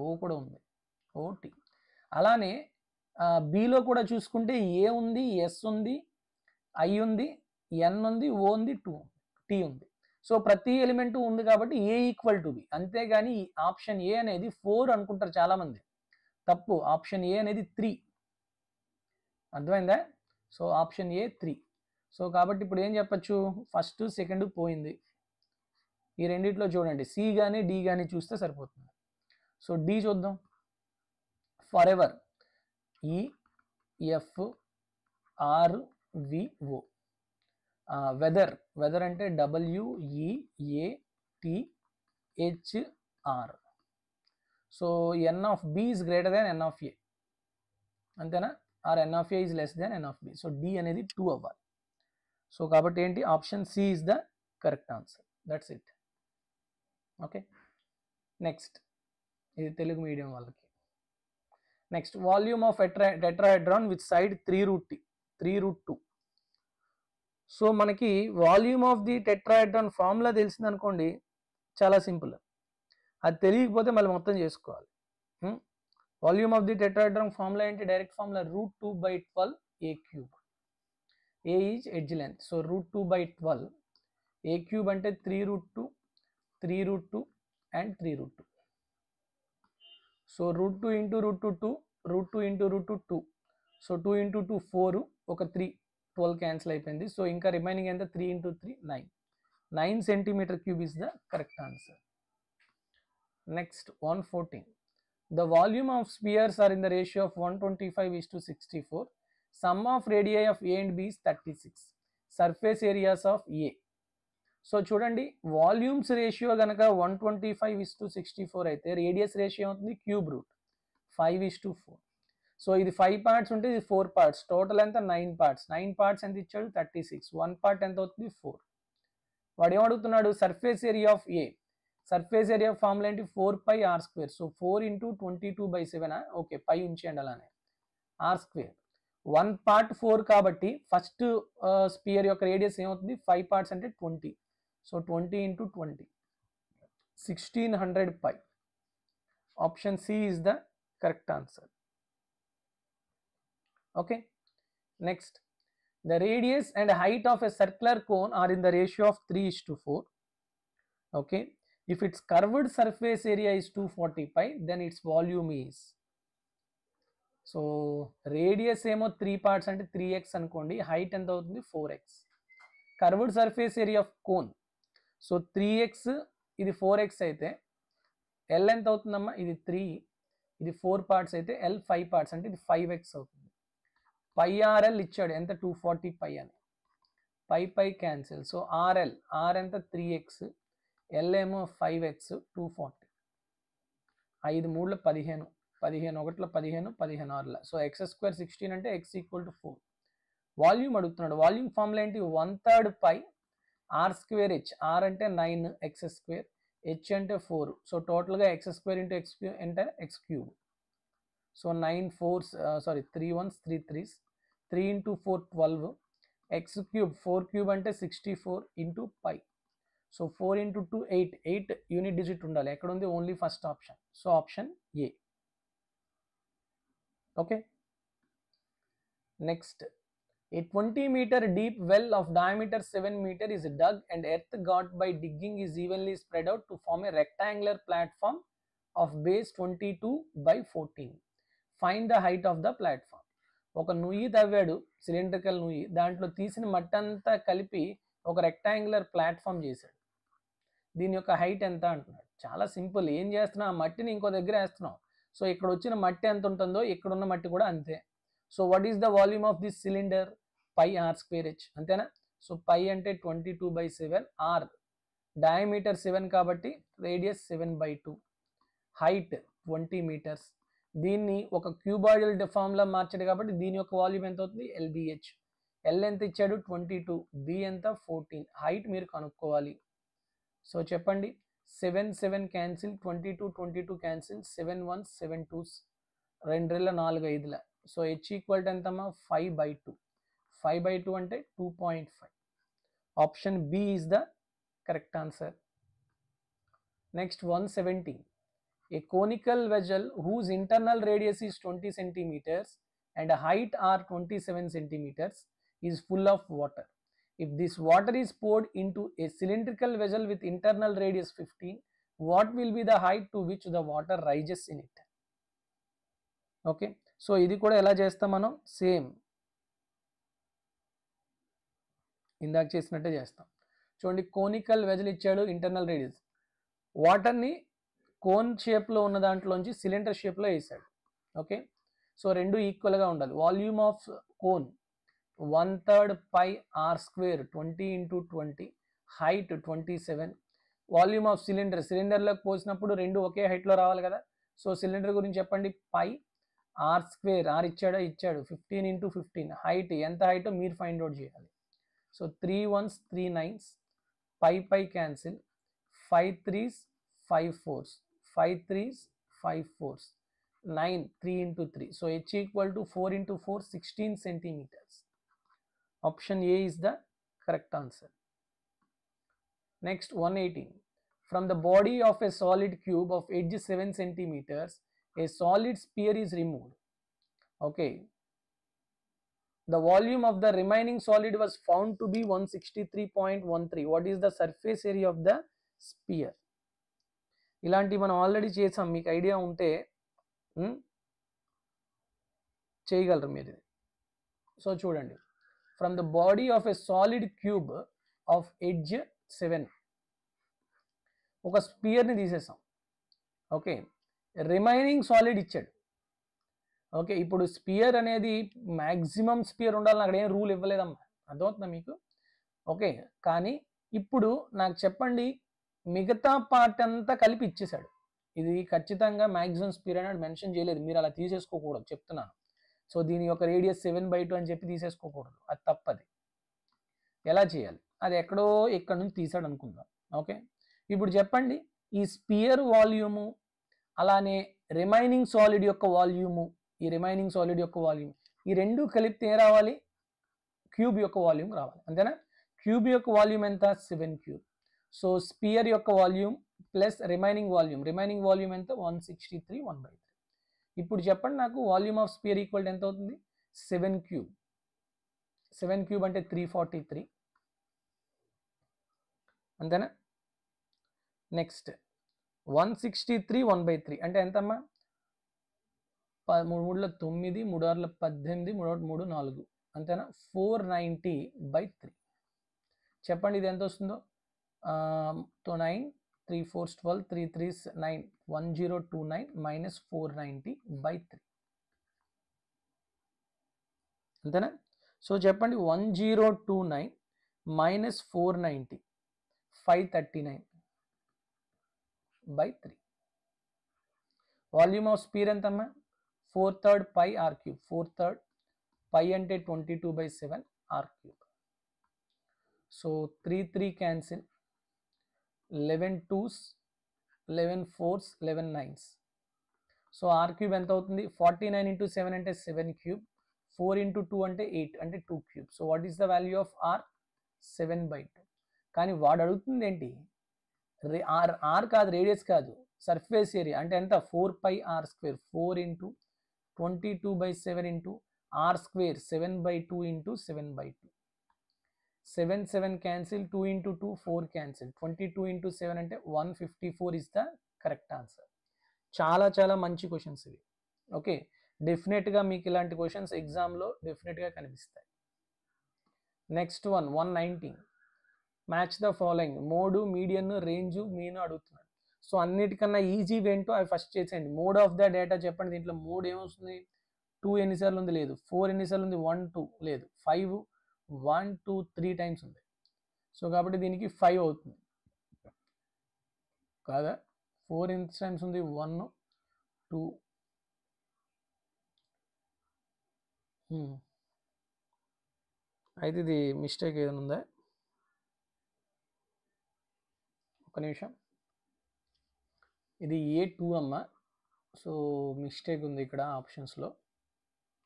O కూడా ఉంది, OT. అలానే Bలో కూడా చూసుకుంటే A ఉంది, S ఉంది, I ఉంది, N ఉంది, O ఉంది, T ఉంది. సో ప్రతి ఎలిమెంట్ ఉంది కాబట్టి A ఈక్వల్ టు B. అంతేగాని ఆప్షన్ ఏ అనేది 4 అనుకుంటారు చాలామంది. తప్పు. ఆప్షన్ ఏ అనేది 3. అర్థమైందా? సో ఆప్షన్ ఏ 3. సో కాబట్టి ఇప్పుడు ఏం చెప్పచ్చు? ఫస్ట్ సెకండ్ పోయింది. ఈ రెండిట్లో చూడండి, సి కానీ డి కానీ చూస్తే సరిపోతుంది. సో డి చూద్దాం. Forever EFRVO. వెదర్ అంటే WEATHR. So N of B is greater than N of A, అంతేనా? Or N of A is less than N of B. So D అనేది 2 అవ్వాలి. సో కాబట్టి ఏంటి? Option C is the correct answer. That's it. Okay, next ఇది తెలుగు మీడియం వాళ్ళకి. Next, volume of tetrahedron with side 3√2. So మనకి volume of the tetrahedron formula తెలిసింది అనుకోండి, చాలా సింపుల్. అది తెలియకపోతే మళ్ళీ మొత్తం చేసుకోవాలి. Volume of the tetrahedron formula ఏంటి? Direct formula √2/12 A³. A is edge length. So √2/12. A³ అంటే 3√2, 3√2 and 3√2. So √2 into √2 2, √2 into √2 2. So 2 into 2 4, ఒక 3, 12 క్యాన్సిల్ అయిపోయింది. సో ఇంకా రిమైనింగ్ ఎంత? 3 into 3 9 centimetre cube is the correct answer. Next 114. The volume of spheres are in the ratio of 125:64. Sum of radii of A and B is 36. Surface areas of A. So చూడండి, వాల్యూమ్స్ రేషియో కనుక 125:64 అయితే రేడియస్ రేషియో అవుతుంది క్యూబ్ రూట్ 5:4. సో ఇది 5 పార్ట్స్ ఉంటే ఇది 4 పార్ట్స్, టోటల్ ఎంత? 9 పార్ట్స్. 9 పార్ట్స్ ఎంత ఇచ్చాడు? 36. 1 పార్ట్ ఎంత అవుతుంది? 4. వాడు ఏమడుగుతున్నాడు? Surface area of A. Surface area formula ఏంటి? 4πr². So 4 into 22/7. Okay, pi ఉంచేయండి అలానే, r². 1 పార్ట్ 4 కాబట్టి ఫస్ట్ స్పియర్ యొక్క రేడియస్ ఏమవుతుంది? 5 పార్ట్స్ అంటే 20. So 20 into 20, 1600 π. Option C is the correct answer. Okay, next, the radius and height of a circular cone are in the ratio of 3:4. ఓకే, if its curved surface area is 240 π, then its volume is. So radius ఏమో 3 పార్ట్స్ అంటే 3x అనుకోండి, హైట్ ఎంత అవుతుంది? 4x. Curved surface area of cone, so 3x, ఇది 4x అయితే L ఎంత అవుతుందమ్మా? ఇది 3, ఇది 4 పార్ట్స్ అయితే L 5 పార్ట్స్ అంటే ఇది 5x అవుతుంది. πRL ఇచ్చాడు ఎంత? 240 π అని. పై క్యాన్సిల్. సో R ఎంత? 3x, L ఏమో 5x, 240. 5 3 15, 15 1 15, 15 6. సో x² 16 అంటే x ఈక్వల్ టు 4. వాల్యూమ్ అడుగుతున్నాడు. వాల్యూమ్ ఫార్ములా ఏంటి? 1/3 π r²h. r అంటే 9, x², h అంటే 4. సో టోటల్గా x² ఇంటూ x³ అంటే x³. So 9 4s, 3 1s 3 3s, 3 into 4 12, x³ 4³ అంటే 64 into π. So 4 into 2 8 unit digit ఉండాలి. ఎక్కడ ఉంది? Only first option. So option A. Okay, next, a 20-meter deep well of diameter 7 meter is dug and earth got by digging is evenly spread out to form a rectangular platform of base 22/14. Find the height of the platform. ఒక నుయ్యి తవ్వాడు, సిలిండ్రికల్ నుయ్యి, దాంట్లో తీసిన మట్టి అంతా కలిపి ఒక రెక్టాంగులర్ ప్లాట్ఫామ్ చేశాడు. దీని యొక్క హైట్ ఎంత అంటున్నాడు. చాలా సింపుల్. ఏం చేస్తున్నావు? ఆ మట్టిని ఇంకో దగ్గర వేస్తున్నావు. సో ఇక్కడ వచ్చిన మట్టి ఎంత ఉంటుందో ఇక్కడ ఉన్న మట్టి కూడా అంతే. So what is the volume of this cylinder? Pi r square h, అంతేనా? సో పై అంటే 22/7, ఆర్ డయామీటర్ 7 కాబట్టి రేడియస్ 7/2, హైట్ 20 మీటర్స్. దీన్ని ఒక క్యూబాయిడల్ ఫామ్లో మార్చాడు కాబట్టి దీని యొక్క వాల్యూమ్ ఎంత అవుతుంది? ఎల్బిహెచ్. ఎల్ ఎంత ఇచ్చాడు? 22, బి ఎంత? 14, హైట్ మీరు కనుక్కోవాలి. సో చెప్పండి, 7 cancel, 22 cancel, 7 1s 7 2s, 2 4 5. So h equal to ఎంతమ్మా? 5/2. 5/2 అంటే 2.5. Option B is the correct answer. Next 170. A conical vessel whose internal radius is 20 centimeters and height are 27 centimeters is full of water. If this water is poured into a cylindrical vessel with internal radius 15, what will be the height to which the water rises in it? Okay, so ఇది కూడా ఎలా చేస్తాం మనం? సేమ్ ఇందాక చేసినట్టే చేస్తాం. చూడండి, కోనికల్ వెజల్ ఇచ్చాడు, ఇంటర్నల్ రేడియస్, వాటర్ని కోన్ షేప్లో ఉన్న దాంట్లోంచి సిలిండర్ షేప్లో వేసాడు. ఓకే, సో రెండు ఈక్వల్గా ఉండాలి. Volume of cone 1/3 pi r square 20 × 20, height 27. Volume of cylinder, సిలిండర్లోకి పోసినప్పుడు రెండు ఒకే హైట్లో రావాలి కదా. సో సిలిండర్ గురించి చెప్పండి, పై ఆర్ స్క్వేర్, ఆర్ ఇచ్చాడా? ఇచ్చాడు. 15 × 15, హైట్ ఎంత హైట్ మీరు ఫైండ్ అవుట్ చేయాలి. So 3 1s 3 9s, pi cancel, 5 3s 5 4s, 5 3s 5 4s, 9, 3 × 3. So h equal to 4 × 4, 16 centimeters. Option A is the correct answer. Next 118. From the body of a solid cube of edge 7 centimeters, a solid sphere is removed. Okay. The volume of the remaining solid was found to be 163.13. What is the surface area of the sphere? ఇలాంటివి మనం ఆల్రెడీ చేసాం, మీకు ఐడియా ఉంటే చేయగలరు మీరు ఇది. సో చూడండి, from the body of a solid cube of edge 7, ఒక స్పియర్ని తీసేసాం. ఓకే, రిమైనింగ్ సాలిడ్ ఇచ్చాడు. ఓకే, ఇప్పుడు స్పియర్ అనేది మ్యాక్సిమం స్పియర్ ఉండాలని అక్కడ ఏం రూల్ ఇవ్వలేదమ్మా, అర్థమవుతుందా మీకు? ఓకే, కానీ ఇప్పుడు నాకు చెప్పండి, మిగతా పార్ట్ అంతా కలిపి ఇచ్చేసాడు. ఇది ఖచ్చితంగా మ్యాక్సిమం స్పియర్ అని మెన్షన్ చేయలేదు, మీరు అలా తీసేసుకోకూడదు చెప్తున్నాను. సో దీని యొక్క రేడియస్ 7/2 అని చెప్పి తీసేసుకోకూడదు, అది తప్పది. ఎలా చేయాలి? అది ఇక్కడ నుంచి తీసాడు అనుకుందాం. ఓకే, ఇప్పుడు చెప్పండి, ఈ స్పియర్ వాల్యూము అలానే రిమైనింగ్ సాలిడ్ యొక్క వాల్యూము, ఈ రెండు కలిపితే ఏ రావాలి? క్యూబ్ యొక్క వాల్యూమ్ రావాలి, అంతేనా? క్యూబ్ యొక్క వాల్యూమ్ ఎంత? 7 క్యూబ్. సో స్పియర్ యొక్క వాల్యూమ్ ప్లస్ రిమైనింగ్ వాల్యూమ్ ఎంత? 163 1/3. ఇప్పుడు చెప్పండి నాకు, వాల్యూమ్ ఆఫ్ స్పియర్ ఈక్వల్ ఎంత అవుతుంది? 7 క్యూబ్. 7 క్యూబ్ అంటే 343, అంతేనా? నెక్స్ట్ 163 1/3 అంటే ఎంతమ్మా? 3 3 9, 3 6 18, 3 4, అంతేనా? 490/3. చెప్పండి ఇది ఎంత వస్తుందో? 9 3 4s 12, 3 3s 9, 1029 minus 490/3, అంతేనా? సో చెప్పండి, 1029 minus 490, 539/3. వాల్యూమ్ ఆఫ్ స్పియర్ ఎంతమ్మా? 4/3 పై ఆర్ క్యూబ్. 4/3 పై అంటే 22/7 r cube. So 3 3 cancel, 11 2s 11 4s 11 9s. So r cube ఎంత అవుతుంది? 49 × 7 అంటే 7 క్యూబ్, 4 × 2 అంటే 8 అంటే 2 cube. So what is the value of r? 7/2. కానీ వాడు అడుగుతుంది ఏంటి? ఆర్ కాదు, రేడియస్ కాదు, సర్ఫేస్ ఏరియా. అంటే ఎంత? 4 r square, 4 × 22/7 r square, 7/2 × 7/2. 7 7 cancel, 2 × 2 4 cancel, 22 × 7 అంటే 154 ఇస్ ద కరెక్ట్ ఆన్సర్. చాలా చాలా మంచి క్వశ్చన్స్ ఇవి. ఓకే, డెఫినెట్గా మీకు ఇలాంటి క్వశ్చన్స్ ఎగ్జామ్లో డెఫినెట్గా కనిపిస్తాయి. Next 119. Match the following. Mode, median, range, mean అడుగుతున్నాడు. సో అన్నిటికన్నా ఈజీ ఏంటో అవి ఫస్ట్ చేసేయండి. మోడ్ ఆఫ్ ద డేటా చెప్పండి. దీంట్లో మోడ్ ఏమొస్తుంది? 2 ఎన్నిసార్లు ఉంది లేదు, 4 ఎన్నిసార్లు ఉంది 1 2 లేదు, 5 1 2 3 టైమ్స్ ఉంది. సో కాబట్టి దీనికి 5 అవుతుంది కాదా. 4 ఎంత టైమ్స్ ఉంది 1 2 అయితే ఇది మిస్టేక్ ఏదైనా ఉందా, ఒక నిమిషం. ఇది A2 అమ్మ. సో మిస్టేక్ ఉంది ఇక్కడ ఆప్షన్స్లో.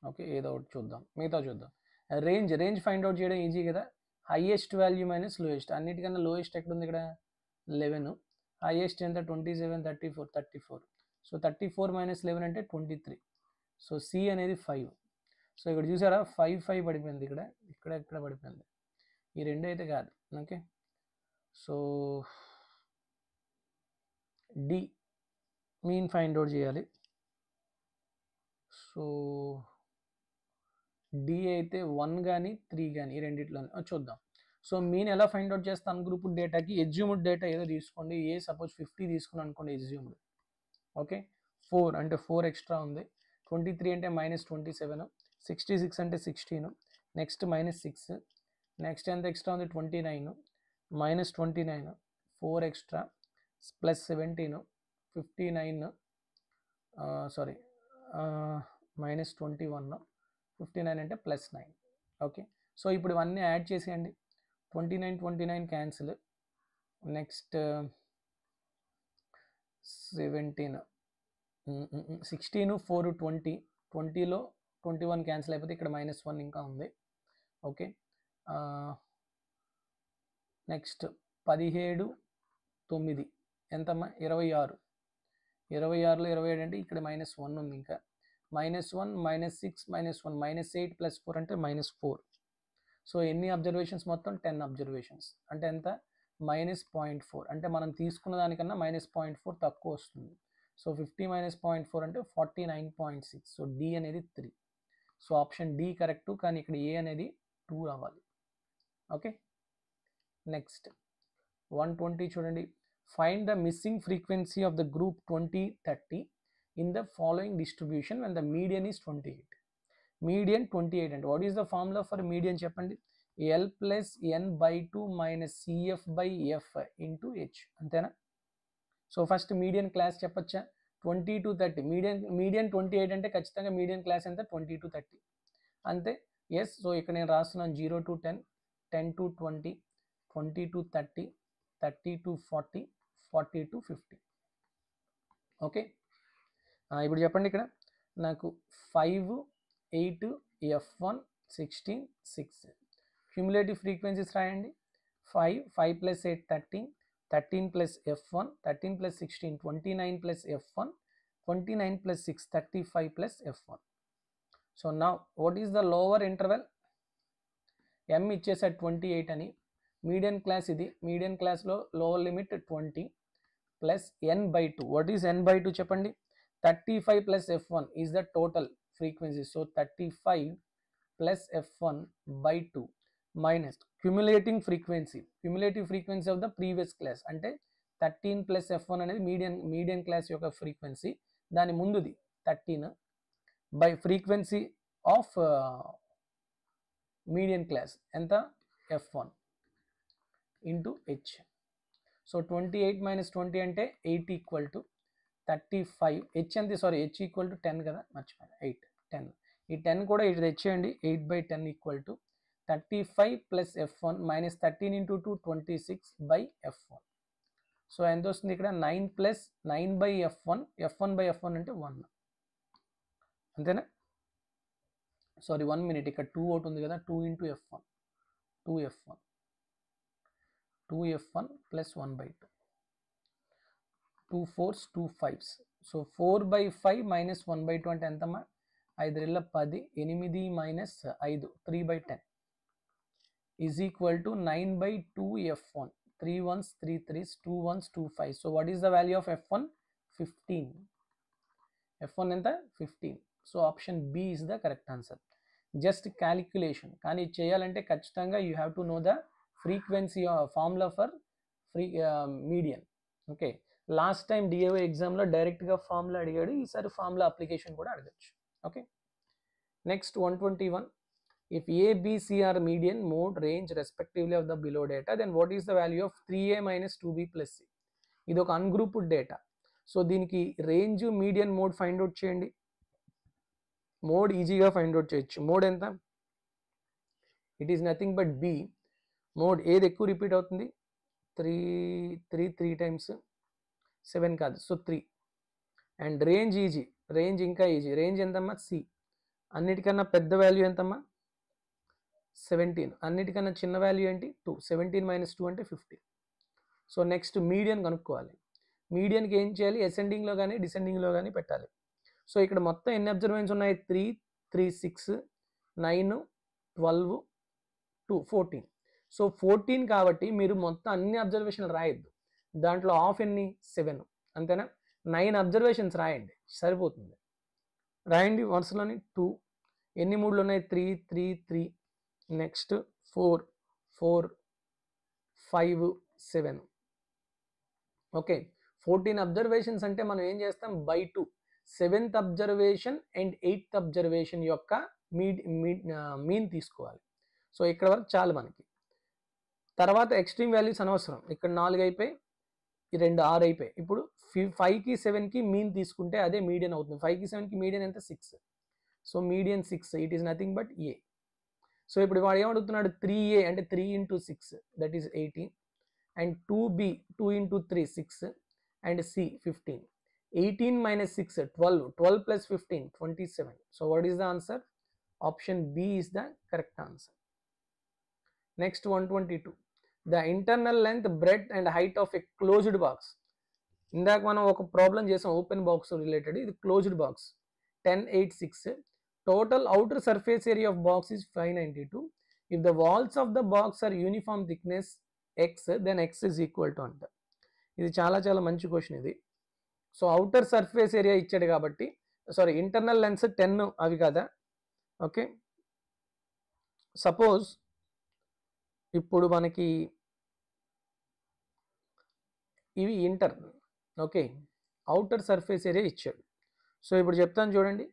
ఓకే ఏదో ఒకటి చూద్దాం, మిగతా చూద్దాం. రేంజ్ ఫైండ్ అవుట్ చేయడం ఈజీ కదా. హైయెస్ట్ వాల్యూ మైనస్ లోయెస్ట్, అన్నిటికన్నా లోయెస్ట్ ఎక్కడ ఉంది ఇక్కడ 11, హైయెస్ట్ ఎంత 27 34. సో 34 మైనస్ 11 అంటే 23. సో సి అనేది 5. సో ఇక్కడ చూసారా 5 పడిపోయింది, ఇక్కడ పడిపోయింది, ఈ రెండు అయితే కాదు. Okay so the mean find out చేయాలి. సో డి అయితే 1 కానీ 3 కానీ ఈ రెండిట్లో చూద్దాం. సో మీన్ ఎలా ఫైండ్ అవుట్ చేస్తాను గ్రూప్ డేటాకి, ఎజ్యూమ్డ్ డేటా ఏదో తీసుకోండి. ఏ సపోజ్ 50 తీసుకుని అనుకోండి ఎజ్యూమ్డ్. ఓకే 4 అంటే 4 ఎక్స్ట్రా ఉంది, 23 అంటే -27, 66 అంటే 16, నెక్స్ట్ -6, నెక్స్ట్ ఎంత ఎక్స్ట్రా ఉంది 29, -29 4 ఎక్స్ట్రా +17 59, సారీ -21 59 అంటే +9. ఓకే సో ఇప్పుడు ఇవన్నీ యాడ్ చేసేయండి. 29 క్యాన్సిల్, నెక్స్ట్ 17 16 4 20, 20లో 21 క్యాన్సిల్ అయిపోతే ఇక్కడ -1 ఇంకా ఉంది. ఓకే నెక్స్ట్ 17 9 ఎంతమ్మా 26, 26లో 27 అంటే ఇక్కడ -1 ఉంది, ఇంకా -1 -6 -1 -8 +4 అంటే -4. సో ఎన్ని అబ్జర్వేషన్స్ మొత్తం 10 అబ్జర్వేషన్స్ అంటే ఎంత -0.4, అంటే మనం తీసుకున్న దానికన్నా -0.4 తక్కువ వస్తుంది. సో 50 -0.4 అంటే 49.6. సో డి అనేది 3. సో ఆప్షన్ డి కరెక్ట్, కానీ ఇక్కడ ఏ అనేది 2 రావాలి. ఓకే నెక్స్ట్ 120 చూడండి. Find the missing frequency of the group 20 30 in the following distribution when the median is 28. Median 28 అంటే what is the formula for median చెప్పండి. L + n/2 - CF/F × H అంతేనా. సో ఫస్ట్ మీడియన్ క్లాస్ చెప్పచ్చా 20 to 30. మీడియన్ 28 అంటే ఖచ్చితంగా మీడియన్ క్లాస్ ఎంత 20 to 30 అంతే. ఎస్ సో ఇక్కడ నేను రాస్తున్నాను 0 to 10, 10 to 20, 20 to 30, 30 to 40, 40 to 50. Okay ఇప్పుడు చెప్పండి ఇక్కడ నాకు 5 8 F1 16 6 క్యూములేటివ్ ఫ్రీక్వెన్సీస్ రాయండి. 5 + 8 13, 13 + F1 13 + 16 29 + F1 29 + 6 35 + F1. So now what is the lower interval, m ఇచ్చేసాడు 28 అని. మీడియన్ క్లాస్ ఇది, మీడియన్ క్లాస్లో lower limit 20 + n/2. What is n/2 చెప్పండి. 35 + F1 is the total frequency. So 35 + F1/2 minus cumulative frequency of the previous class అంటే 13 + F1 అనేది మీడియన్ క్లాస్ యొక్క ఫ్రీక్వెన్సీ, దాని ముందుది 13 by frequency of median class ఎంత F1 × H. సో 28 - 20 అంటే 8 = 35. H ఎంత సారీ H = 10 కదా, మర్చిపోయాను 8 10. ఈ 10 కూడా ఇది తెచ్చేయండి. 8/10 = 35 + F1 - 13 × 2 26/F1. సో ఎంత వస్తుంది ఇక్కడ 9 + 9/F1. F1/F1 అంటే 1 అంతేనా. సారీ 1 minute, ఇక్కడ 2 ఒకటి ఉంది కదా, 2 × F1 2F1 + 1/2 2 4s 2 5s. So 4/5 - 1/2 అంటే ఎంతమ్మా 5 × 10 8 - 5 3/10 is equal to 9/2 F1. 3 1s 3 3s 2 1s 2 5. So what is the value of F1 15. F1 ఎంత 15. So option B is the correct answer. Just calculation, కానీ చేయాలంటే ఖచ్చితంగా you have to know the frequency formula for median. Okay last time DAO ఎగ్జామ్లో డైరెక్ట్గా ఫార్ములా అడిగాడు, ఈసారి ఫార్ములా అప్లికేషన్ కూడా అడగచ్చు. Okay next 121, if A, B, C are median, mode, range respectively of the below data, then what is the value of 3A minus 2B plus C? ఇది ఒక అన్గ్రూప్డ్ డేటా. సో దీనికి range, median, mode find out చేయండి. మోడ్ ఈజీగా ఫైండ్ అవుట్ చేయొచ్చు. మోడ్ ఎంత? It is nothing but B. Mode ఏది ఎక్కువ రిపీట్ అవుతుంది? 3 టైమ్స్, 7 కాదు, so 3. And range easy, range ఇంకా ఈజీ. రేంజ్ ఎంతమ్మా? సి. అన్నిటికన్నా పెద్ద వాల్యూ ఎంతమ్మా? 17. అన్నిటికన్నా చిన్న వాల్యూ ఏంటి? 2. 17 మైనస్ 2 అంటే 15. సో నెక్స్ట్ మీడియన్ కనుక్కోవాలి. మీడియన్కి ఏం చేయాలి? అసెండింగ్లో కానీ డిసెండింగ్లో కానీ పెట్టాలి. సో ఇక్కడ మొత్తం ఎన్ని అబ్జర్వేషన్స్ ఉన్నాయి? 3, 3, 6, 9, 12, 2, 14. సో 14 కాబట్టి మీరు మొత్తం అన్ని అబ్జర్వేషన్లు రాయొద్దు. దాంట్లో ఆఫ్ ఎన్ని? 7. అంతేనా? 9 అబ్జర్వేషన్స్ రాయండి, సరిపోతుంది. రాయండి వరుసలోని. 2 ఎన్ని మూడులు ఉన్నాయి? 3, 3, 3. నెక్స్ట్ 4, 4, 5, 7. ఓకే, 14 అబ్జర్వేషన్స్ అంటే మనం ఏం చేస్తాం? By 2. 7th observation and 8th observation యొక్క మీన్ తీసుకోవాలి. సో ఇక్కడ వరకు చాలు మనకి. తర్వాత ఎక్స్ట్రీమ్ వాల్యూస్ అనవసరం. ఇక్కడ 4 అయిపోయి, ఈ 2 6 అయిపోయి. ఇప్పుడు 5కి 7కి మీన్ తీసుకుంటే అదే మీడియన్ అవుతుంది. 5కి 7కి మీడియన్ ఎంత? 6. So median 6. It is nothing but A. So ఇప్పుడు వాడు ఏమడుగుతున్నాడు? 3A అంటే 3 into 6 that is 18. And 2B 2 into 3 6 and C 15. 18 minus 6 12. 12 plus 15 27. So what is the answer? Option B is the correct answer. Next 122. The internal length, breadth and height of a closed box. ఇందాక మనం ఒక ప్రాబ్లం చేసాం ఓపెన్ బాక్స్ రిలేటెడ్. ఇది closed box. 1086. Total outer surface area of box is 592. If the walls of the box are uniform thickness x, then x is equal to అంట. ఇది చాలా చాలా మంచి క్వశ్చన్ ఇది. సో అవుటర్ సర్ఫేస్ ఏరియా ఇచ్చాడు కాబట్టి, సారీ ఇంటర్నల్ లెన్స్ 10 అవి కదా. ఓకే, సపోజ్ ఇప్పుడు మనకి ఇవి internal. Okay, outer surface area ఇచ్చాడు. సో ఇప్పుడు చెప్తాను చూడండి.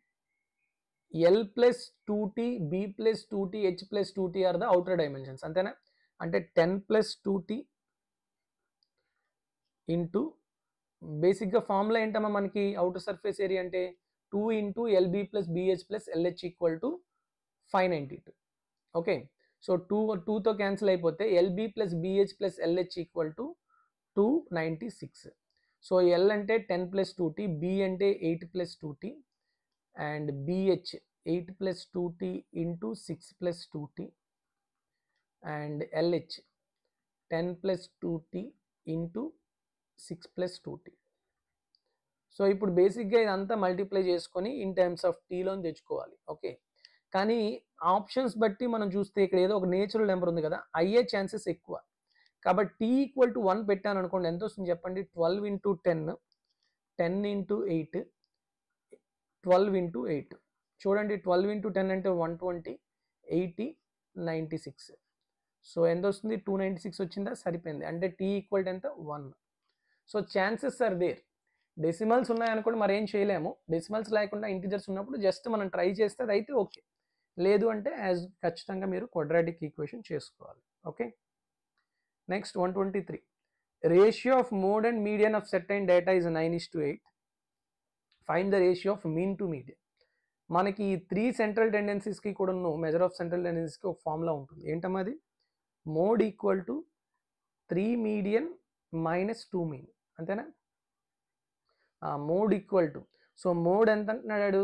L plus 2t, B plus 2t, H plus 2t are the outer dimensions. అంతేనా? అంటే 10 ప్లస్ 2t ఇంటూ బేసిక్గా ఫార్ములా ఏంటమ్మా మనకి? అవుటర్ సర్ఫేస్ ఏరియా అంటే 2 into LB plus BH plus LH equal to 592. Okay, so 2తో క్యాన్సిల్ అయిపోతే LB plus BH plus LH equal to 296. So L అంటే 10 plus 2t, B అంటే 8 plus 2t and BH 8 plus 2t into 6 plus 2t and LH 10 plus 2t into 6 plus 2t. So ఇప్పుడు బేసిక్గా ఇదంతా మల్టిప్లై చేసుకొని ఇన్ టర్మ్స్ ఆఫ్ టీలో తెచ్చుకోవాలి. ఓకే, కానీ ఆప్షన్స్ బట్టి మనం చూస్తే ఇక్కడ ఏదో ఒక నేచురల్ నెంబర్ ఉంది కదా, అయ్యే ఛాన్సెస్ ఎక్కువ. కాబట్టి టీ ఈక్వల్ టు 1 పెట్టాను అనుకోండి, ఎంత వస్తుంది చెప్పండి? 12 into 10, 10 into 8, 12 into 8. చూడండి, 12 into 10 అంటే 120, 80, 96. సో ఎంత వస్తుంది? 296 వచ్చిందా? సరిపోయింది. అంటే టీ ఈక్వల్ టు ఎంత? 1. So chances are there. Decimals ఉన్నాయనుకోండి మరి ఏం చేయలేము. డెసిమల్స్ లేకుండా ఇంటిజర్స్ ఉన్నప్పుడు జస్ట్ మనం ట్రై చేస్తే అది అయితే ఓకే. లేదు అంటే ఖచ్చితంగా మీరు క్వాడ్రాటిక్ ఈక్వేషన్ చేసుకోవాలి. Okay, next 123. Ratio of mode and median of certain data is 9:8. Find the ratio of mean to median. మనకి 3 సెంట్రల్ టెండెన్సీస్కి కూడా మెజర్ ఆఫ్ సెంట్రల్ టెండెన్సీస్కి ఒక ఫార్ములా ఉంటుంది. ఏంటమ్మా అది? Mode equal to 3 median minus 2 mean. అంతేనా? Mode equal to, so mode ఎంత అంటున్నాడు?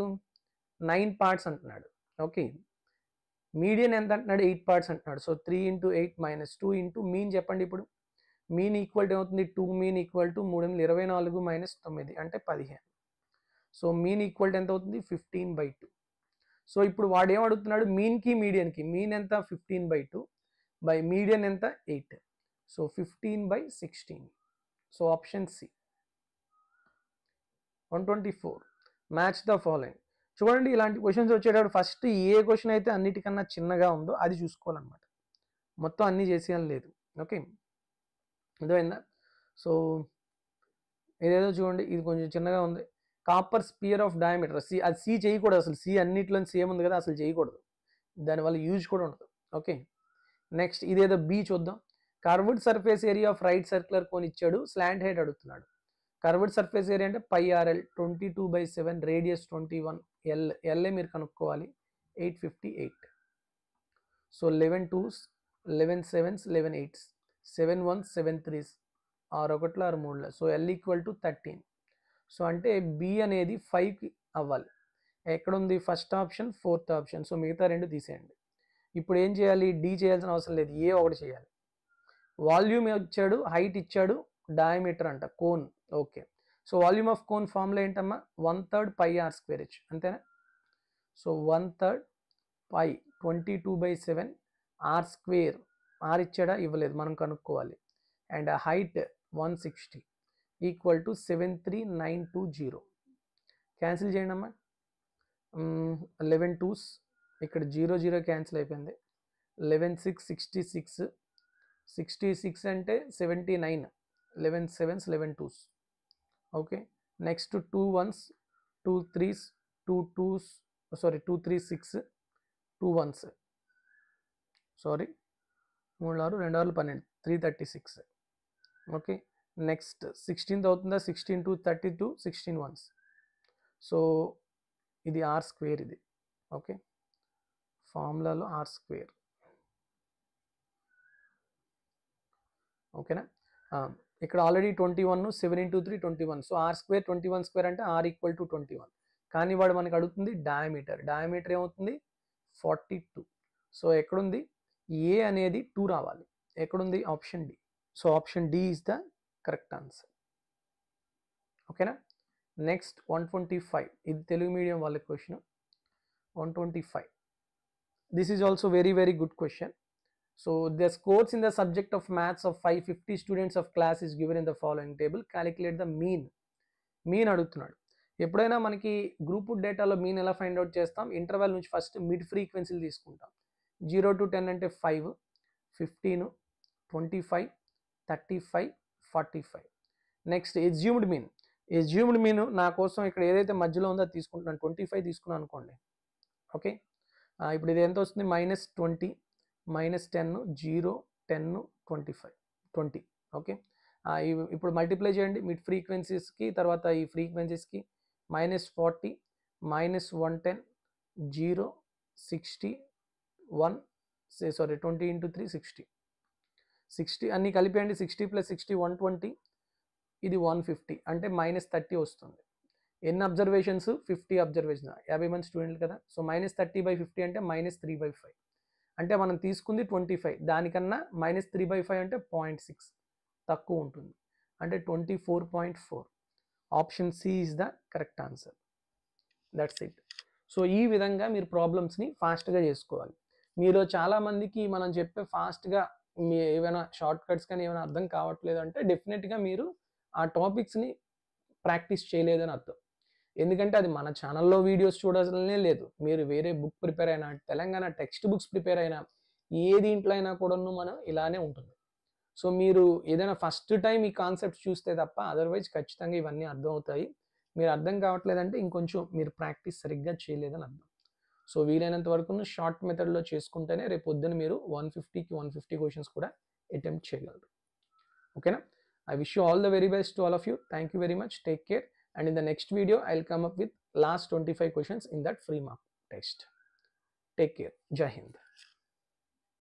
9 పార్ట్స్ అంటున్నాడు. ఓకే, మీడియన్ ఎంత అంటున్నాడు? 8 పార్ట్స్ అంటున్నాడు. So 3 into 8 minus 2 into mean చెప్పండి. ఇప్పుడు మీన్ ఈక్వల్ టు ఏమవుతుంది? 2 మీన్ ఈక్వల్ టు 3 24 minus 9 అంటే 15. సో మీన్ ఈక్వల్ టు ఎంత అవుతుంది? 15/2. సో ఇప్పుడు వాడు ఏం అడుగుతున్నాడు? మీన్కి మీడియన్కి. మీన్ ఎంత? 15/2 బై మీడియన్ ఎంత? 8. So 15/16. So option C. 124. Match the following. చూడండి, ఇలాంటి క్వశ్చన్స్ వచ్చేటప్పుడు ఫస్ట్ ఏ క్వశ్చన్ అయితే అన్నిటికన్నా చిన్నగా ఉందో అది చూసుకోవాలన్నమాట. మొత్తం అన్నీ చేసేయాలి లేదు. ఓకే, అర్థమైందా? సో ఇదేదో చూడండి, ఇది కొంచెం చిన్నగా ఉంది copper sphere of diameter C, అది సి చేయకూడదు అసలు, సి అన్నిట్లో సేమ్ ఉంది కదా, అసలు చేయకూడదు, దానివల్ల యూజ్ కూడా ఉండదు. ఓకే, నెక్స్ట్ ఇదేదో బి చూద్దాం. Curved surface area of right circular cone ఇచ్చాడు, స్లాంట్ హెడ్ అడుగుతున్నాడు. కర్వ్డ్ సర్ఫేస్ ఏరియా అంటే πRL 22/7, రేడియస్ 21, ఎల్ఏ మీరు కనుక్కోవాలి 858. So 11 2s 11 7s 11 8s 7 1s 7 3s 6 1 6 3. So L = 13. So అంటే బి అనేది 5కి అవ్వాలి. ఎక్కడ ఉంది first option, fourth option, so మిగతా రెండు తీసేయండి. ఇప్పుడు ఏం చేయాలి, డి చేయాల్సిన అవసరం లేదు, ఏ ఒకటి చేయాలి. వాల్యూమ్ ఇచ్చాడు, హైట్ ఇచ్చాడు, డయామీటర్ అంట cone. Okay, so volume of cone formula ఏంటమ్మా, 1/3 πr²h, అంతేనా. సో 1/3 π 22/7 r², ఆర్ ఇచ్చాడా, ఇవ్వలేదు, మనం కనుక్కోవాలి. And height 160 = 73920. క్యాన్సిల్ చేయండి అమ్మా. 11 2s, ఇక్కడ 0 0 క్యాన్సిల్ అయిపోయింది. 11 6 66, 66 అంటే 79, 11 7s 11 2s. Okay, next 2 1s 2 3s 2 2s, sorry 2 3 6 2 1s, sorry 3 6 2 6 12 336. Okay, next 16th అవుతుందా, 16 2 32 16 1s. సో ఇది r², ఇది ఓకే, ఫార్ములాలో r². ఓకేనా, ఇక్కడ ఆల్రెడీ 21, 7 × 3 21. సో r² 21² అంటే r = 21. కానీ వాడు మనకు అడుగుతుంది డయామీటర్, డయామీటర్ ఏమవుతుంది 42. సో ఎక్కడుంది, ఏ అనేది 2 రావాలి, ఎక్కడుంది option D. So option D is the correct answer. ఓకేనా, నెక్స్ట్ 125, ఇది తెలుగు మీడియం వాళ్ళ question. 125, this is also very very good question. So the scores in the subject of maths of 550 students of class is given in the following table. Calculate the mean. Mean అడుగుతున్నాడు. ఎప్పుడైనా మనకి గ్రూప్ డేటాలో మీన్ ఎలా ఫైండ్ అవుట్ చేస్తాం, ఇంటర్వెల్ నుంచి ఫస్ట్ మిడ్ ఫ్రీక్వెన్సీలు తీసుకుంటాం. 0 to 10 అంటే 5, 15, 25, 35, 45. Next assumed mean. Assumed mean నా కోసం ఇక్కడ ఏదైతే మధ్యలో ఉందో అది తీసుకుంటున్నాను, 25 తీసుకున్నాను అనుకోండి. ఓకే, ఇప్పుడు ఇది ఎంత వస్తుంది, -20, -10, 0, 10, 25, 20. ఓకే, ఇప్పుడు మల్టిప్లై చేయండి మిడ్ ఫ్రీక్వెన్సీస్కి, తర్వాత ఈ ఫ్రీక్వెన్సీస్కి. -40, -110, 0, 60, 1, సారీ 20 × 3 60. 60 అన్నీ కలిపేయండి, 60 + 60 120, ఇది 150, అంటే -30 వస్తుంది. ఎన్ని అబ్జర్వేషన్స్, 50 అబ్జర్వేషన్, 50 మంది స్టూడెంట్లు కదా. సో -30/50 అంటే -3/5, అంటే మనం తీసుకుంది 25, దానికన్నా -3/5 అంటే 0.6 తక్కువ ఉంటుంది, అంటే 24.4. Option C is the correct answer. That's it. So ఈ విధంగా మీరు ప్రాబ్లమ్స్ని ఫాస్ట్గా చేసుకోవాలి. మీలో చాలామందికి మనం చెప్పే ఫాస్ట్గా మీ ఏమైనా షార్ట్ కట్స్ కానీ ఏమైనా అర్థం కావట్లేదు అంటే డెఫినెట్గా మీరు ఆ టాపిక్స్ని ప్రాక్టీస్ చేయలేదని అర్థం. ఎందుకంటే అది మన ఛానల్లో వీడియోస్ చూడాలనే లేదు, మీరు వేరే బుక్ ప్రిపేర్ అయినా, తెలంగాణ టెక్స్ట్ బుక్స్ ప్రిపేర్ అయినా, ఏ దీంట్లో అయినా కూడాను మనం ఇలానే ఉంటుంది. సో మీరు ఏదైనా ఫస్ట్ టైం ఈ కాన్సెప్ట్స్ చూస్తే తప్ప అదర్వైజ్ ఖచ్చితంగా ఇవన్నీ అర్థం అవుతాయి. మీరు అర్థం కావట్లేదంటే ఇంకొంచెం మీరు ప్రాక్టీస్ సరిగ్గా చేయలేదని అర్థం. సో వీలైనంత వరకు షార్ట్ మెథడ్లో చేసుకుంటేనే రేపు పొద్దున మీరు 150కి 150 క్వశ్చన్స్ కూడా అటెంప్ట్ చేయగలరు. ఓకేనా, I wish you all the very best to all of you. Thank you very much. Take care. And in the next video, I'll come up with last 25 questions in that free mark test. Take care. Jai Hind.